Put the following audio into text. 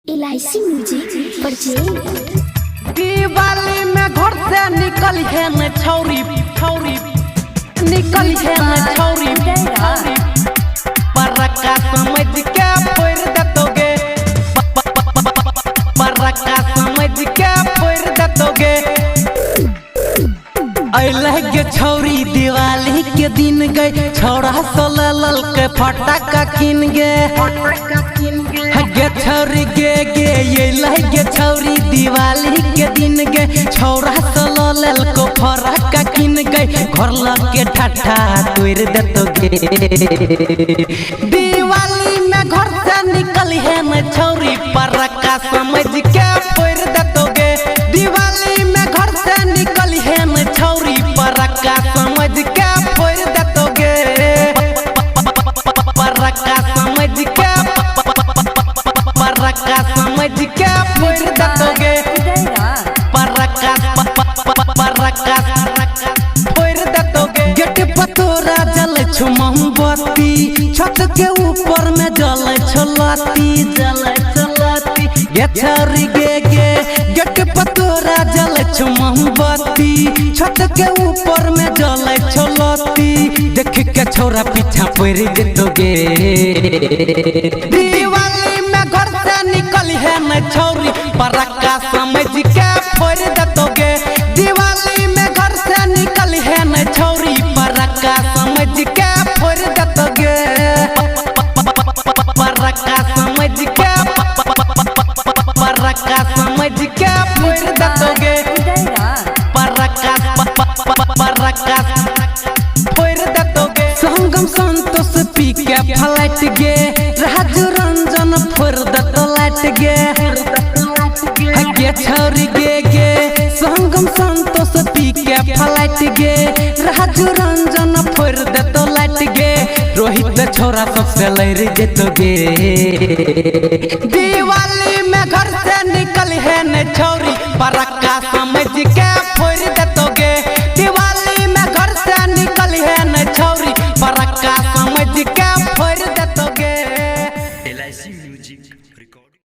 LIC music purchase. Diwali में घर से निकल है न छौरी छौरी निकल है न छौरी परका समझ के फोड़ दतोगे परका समझ के फोड़ दतोगे अइलगे छौरी दिवाली के दिन गए छौड़ा सोलह लल के फटाका किन गे गे छौरी गे ये लगे छौरी दिवाली के दिन गे छौड़ा सोलह लल को फटाका किन गए घर लगे ठट्ठा तोड़ दतोगे दिवाली में घर से निकल है न छौरी परका समझ के फोड़ दतोगे दिवाली में घर से निकल है न छौरी परका समझ के फोड़ दतोगे परका समझ के परका समझ के फोड़ दतोगे परका फोड़ दतोगे गेट पतोरा जल छु मोमबत्ती छत के ऊपर में जल छलाती गे छौरी गे गेट पतोरा जल छु मोमबत्ती छत के ऊपर में जल छलाती देख के छोरा पीछा पड़ जतोगे दिवाली में घर से निकल है न छौरी परका समझ के फोड़ दतोगे दिवाली में घर से निकल है न छौरी परका समझ के फोड़ दतोगे परका समझ के परका समझ के फोड़ दतोगे परका फोड़ दतोगे संगम संतोष पी के फ्लाइट गे राजू रंजन फोड़ दतो लाइट गे गे छौरी गे संगम संतोष पी के फ्लाइट गे राजू रंजन फोड़ दतो लाइट गे रोहित छोरा सबसे लड़ जतोगे दिवाली में घर से निकल है न छौरी परका समझ के फोड़ दतोगे दिवाली